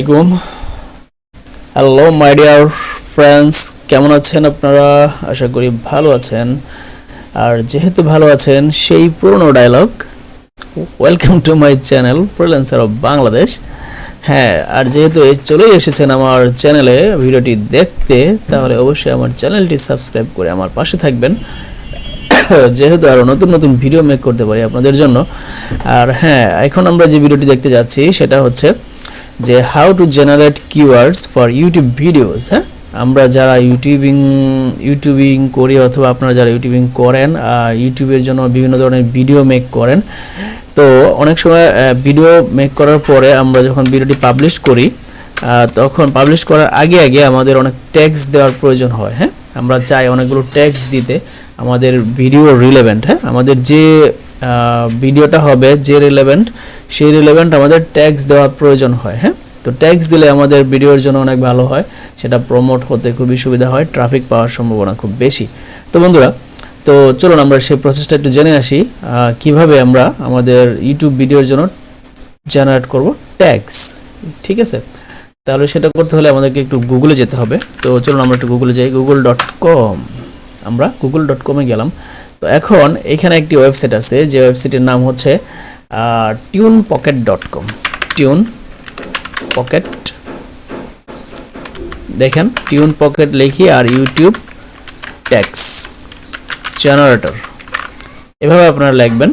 আলাইকুম। Hello my dear friends, কেমন আছেন আপনারা? আশা করি ভালো আছেন। আর যেহেতু ভালো আছেন, সেই পুরনো dialogue, welcome to my channel freelancer of Bangladesh. হ্যাঁ, আর যেহেতু চলেই এসেছেন আমার চ্যানেলে ভিডিওটি দেখতে, তাহলে অবশ্যই আমার চ্যানেলটি সাবস্ক্রাইব করে আমার পাশে থাকবেন, যেহেতু আরও নতুন নতুন ভিডিও মেক করতে পারি আপনাদের জন্য। আর হ্যাঁ, এখন আমরা যে ভিডিওটি দেখতে যাচ্ছি সেটা হচ্ছে যে how to generate keywords for YouTube videos. হ্যাঁ, আমরা যারা ইউটিউবিং করি অথবা আপনারা যারা ইউটিউবিং করেন, ইউটিউবের জন্য বিভিন্ন ধরনের ভিডিও মেক করেন, তো অনেক সময় ভিডিও মেক করার পরে আমরা যখন ভিডিওটি পাবলিশ করি, তখন পাবলিশ করার আগে আগে আমাদের অনেক ট্যাগস দেওয়ার প্রয়োজন হয়। হ্যাঁ, আমরা চাই অনেকগুলো ট্যাগস দিতে আমাদের ভিডিও রিলেভেন্ট। হ্যাঁ, আমাদের যে ভিডিওটা হবে যে রিলেভেন্ট, সেই রিলেভেন্ট আমাদের ট্যাগস দেওয়ার প্রয়োজন হয়। হ্যাঁ, তো ট্যাগস দিলে আমাদের ভিডিওর জন্য অনেক ভালো হয়, সেটা প্রমোট হতে খুবই সুবিধা হয়, ট্রাফিক পাওয়ার সম্ভাবনা খুব বেশি। তো বন্ধুরা, তো চলুন আমরা সেই প্রসেসটা একটু জেনে আসি, কিভাবে আমরা আমাদের ইউটিউব ভিডিওর জন্য জেনারেট করব ট্যাগস। ঠিক আছে, তাহলে সেটা করতে হলে আমাদেরকে একটু গুগলে যেতে হবে। তো চলুন আমরা একটু গুগলে যাই, google.com। আমরা google.com-এ গেলাম। তো এখন এখানে একটি ওয়েবসাইট আছে, যে ওয়েবসাইটের নাম হচ্ছে tunepocket.com। tunepocket, দেখেন tunepocket লিখি আর ইউটিউব ট্যাগস জেনারেটর, এভাবে আপনারা লিখবেন,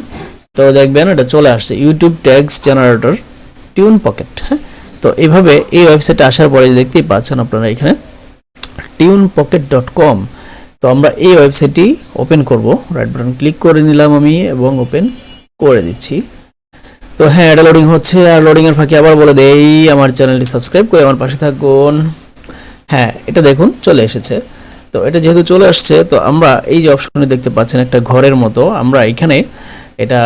তো দেখবেন এটা চলে আসছে, ইউটিউব ট্যাগস জেনারেটর tunepocket। হ্যাঁ, তো এইভাবে এই ওয়েবসাইটে আসার পরে দেখতেই পাচ্ছেন আপনারা এখানে tunepocket.com। তো আমরা এই ওয়েবসাইটটি ওপেন করব, রাইট বাটন ক্লিক করে নিলাম আমি এবং ওপেন করে দিচ্ছি। তো হ্যাঁ, এটা লোডিং হচ্ছে, আর লোডিংয়ের ফাঁকে আবার বলে দেই আমার চ্যানেলটি সাবস্ক্রাইব করে আমার পাশে থাকুন। হ্যাঁ, এটা দেখুন চলে এসেছে। তো এটা যেহেতু চলে আসছে, তো আমরা এই যে অপশনটি দেখতে পাচ্ছেন একটা ঘরের মতো, আমরা এখানে এটা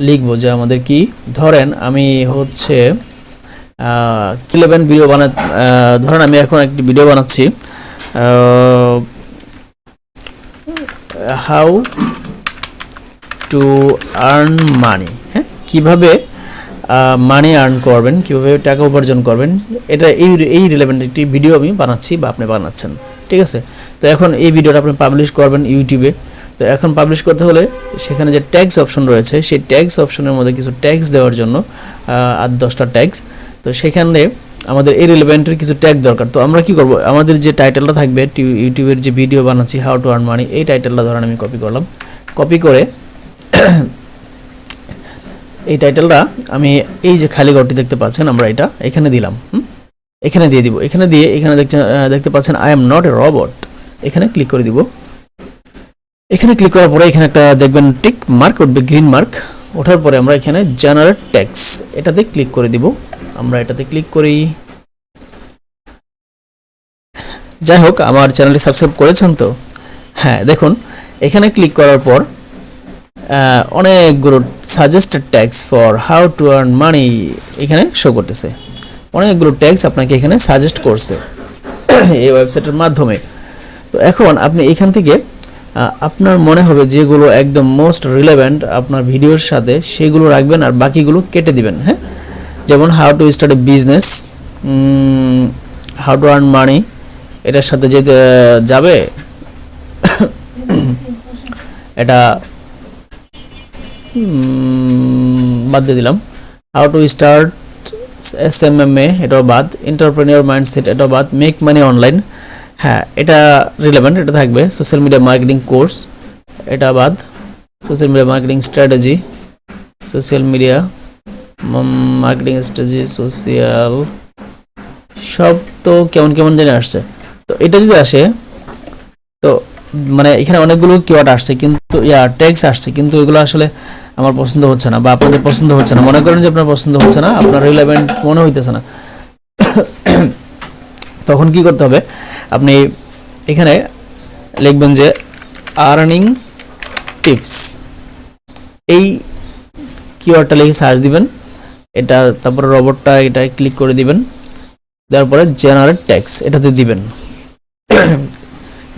লিখবো যে আমাদের কি, ধরেন আমি হচ্ছে কিলেভেন ভিডিও ধরেন আমি এখন একটি ভিডিও বানাচ্ছি, হাউ টু আর্ন মানি। হ্যাঁ, কীভাবে মানি আর্ন করবেন, কীভাবে টাকা উপার্জন করবেন, এটা এই রিলেভেন্ট একটি ভিডিও আমি বানাচ্ছি বা আপনি বানাচ্ছেন। ঠিক আছে, তো এখন এই ভিডিওটা আপনি পাবলিশ করবেন ইউটিউবে। তো এখন পাবলিশ করতে হলে সেখানে যে ট্যাগস অপশন রয়েছে, সেই ট্যাগস অপশনের মধ্যে কিছু ট্যাগস দেওয়ার জন্য 8-10টা ট্যাগস, তো সেখানে আমাদের এই রিলেভেন্টের কিছু ট্যাগ দরকার। তো আমরা কি করব, আমাদের যে টাইটেলটা থাকবে ইউটিউবের যে ভিডিও বানাচ্ছি হাউ টু আর্ন মানি, এই টাইটেলটা ধরেন আমি কপি করলাম, কপি করে এই টাইটেলটা আমি এই যে খালি ঘরটি দেখতে পাচ্ছেন আমরা এটা এখানে দিলাম, এখানে দিয়ে দিব, এখানে দিয়ে এখানে দেখতে পাচ্ছেন I am not a robot, এখানে ক্লিক করে দিব। এখানে ক্লিক করার পরে এখানে একটা দেখবেন টিক মার্ক উঠবে, গ্রিন মার্ক ওঠার পরে আমরা এখানে জেনারেট ট্যাগস এটাতে ক্লিক করে দিব। আমরা এটাতে ক্লিক করি। যাই হোক, আমার চ্যানেলটি সাবস্ক্রাইব করেছেন তো? হ্যাঁ, দেখুন এখানে ক্লিক করার পর অনেকগুলো suggested tags for how to earn money এখানে শো করতেছে, অনেকগুলো ট্যাগস আপনাকে এখানে সাজেস্ট করছে এই ওয়েবসাইটের মাধ্যমে। তো এখন আপনি এখান থেকে আপনার মনে হবে যেগুলো একদম মোস্ট রিলেভেন্ট আপনার ভিডিওর সাথে, সেগুলো রাখবেন আর বাকিগুলো কেটে দিবেন। হ্যাঁ, যেমন how to start A business, how to earn money, এটার সাথে যেতে যাবে এটা বাদ দিয়ে দিলাম। হাউ টু স্টার্ট SMMA এটাও বাদ, এন্টারপ্রেনিউর মাইন্ডসেট এটাও বাদ, মেক মানি অনলাইন, হ্যাঁ এটা রিলেভেন্ট, এটা থাকবে। সোশ্যাল মিডিয়া মার্কেটিং কোর্স এটা বাদ, social media marketing strategy, social media marketing strategy, social, সব তো কেমন কেমন জানি আসছে। তো এটা যদি আসে, তো মানে এখানে অনেকগুলো কিওয়ার্ড আসছে, কিন্তু ট্যাগস আসছে, কিন্তু এগুলো আসলে আমার পছন্দ হচ্ছে না বা আপনাদের পছন্দ হচ্ছে না, মনে করেন যে আপনার পছন্দ হচ্ছে না, আপনার রিলেভেন্ট মনে হইতেছে না, তখন কি করতে হবে, আপনি এখানে লিখবেন যে আর্নিং টিপস, এই কিওয়ার্ডটা লিখে সার্চ দিবেন, এটা তারপরে রোবটটা এটা ক্লিক করে দিবেন, দেওয়ার পরে জেনারেট ট্যাগস এটাতে দিবেন।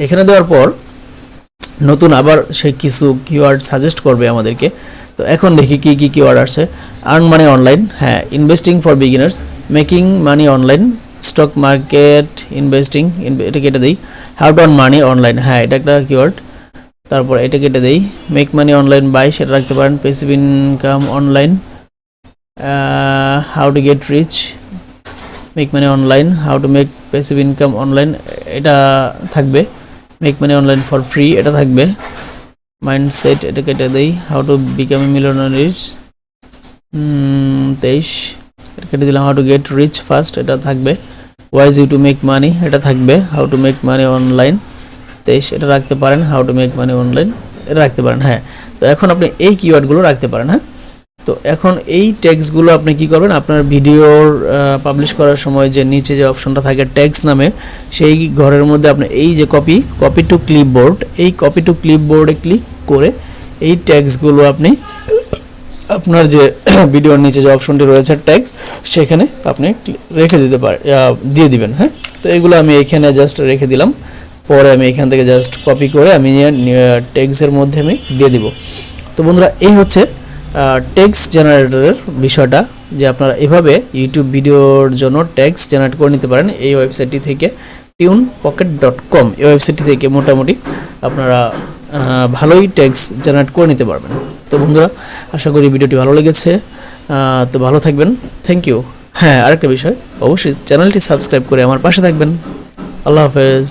এখানে দেওয়ার পর নতুন আবার সে কিছু কিওয়ার্ড সাজেস্ট করবে আমাদেরকে, তো এখন দেখি কি কি কিওয়ার্ড আছে। আর্ন মানি অনলাইন, হ্যাঁ, investing for beginners, making money online, stock market investing, এটা কেটে দেই। How to earn money online, হ্যাঁ এটা একটা কিওয়ার্ড। তারপর এটা কেটে দেই। মেক মানি অনলাইন বাই, সেটা রাখতে পারেন। Passive income online, how to get rich, make money online, how to make passive income online, এটা থাকবে। Make money online for free, এটা থাকবে। মাইন্ডসেট, এটা কেটে দেই। How to become a millionaire 23, এটা কেটে দিলাম। How to get rich first, এটা থাকবে। Wise you to make money, এটা থাকবে। How to make money online 23, এটা রাখতে পারেন। How to make money online, এটা রাখতে পারেন। হ্যাঁ, তো এখন আপনি এই কিওয়ার্ডগুলো রাখতে পারেন। হ্যাঁ, তো এখন এই ট্যাগসগুলো আপনি কি করবেন, আপনার ভিডিওর পাবলিশ করার সময় যে নিচে যে অপশনটা থাকে ট্যাগস নামে, সেই ঘরের মধ্যে আপনি এই যে কপি টু ক্লিপবোর্ড, এই কপি টু ক্লিপবোর্ডে ক্লিক করে এই ট্যাগসগুলো আপনি আপনার যে ভিডিওর নিচে যে অপশনটি রয়েছে ট্যাগস, সেখানে আপনি রেখে দিতে দিয়ে দিবেন। হ্যাঁ, তো এগুলো আমি এখানে জাস্ট রেখে দিলাম। পরে আমি এখান থেকে জাস্ট কপি করে আমি ট্যাগসের মধ্যে আমি দিয়ে দিব। তো বন্ধুরা, এই হচ্ছে টেক্সট জেনারেটরের বিষয়টা, যে আপনারা এভাবে ইউটিউব ভিডিওর জন্য টেক্সট জেনারেট করে নিতে পারেন এই ওয়েবসাইটটি থেকে, tunepocket.com। এই ওয়েবসাইটটি থেকে মোটামুটি আপনারা ভালোই টেক্সট জেনারেট করে নিতে পারবেন। তো বন্ধুরা, আশা করি ভিডিওটি ভালো লেগেছে। তো ভালো থাকবেন, থ্যাংক ইউ। হ্যাঁ, আরেকটা বিষয়, অবশ্যই চ্যানেলটি সাবস্ক্রাইব করে আমার পাশে থাকবেন। আল্লাহ হাফেজ।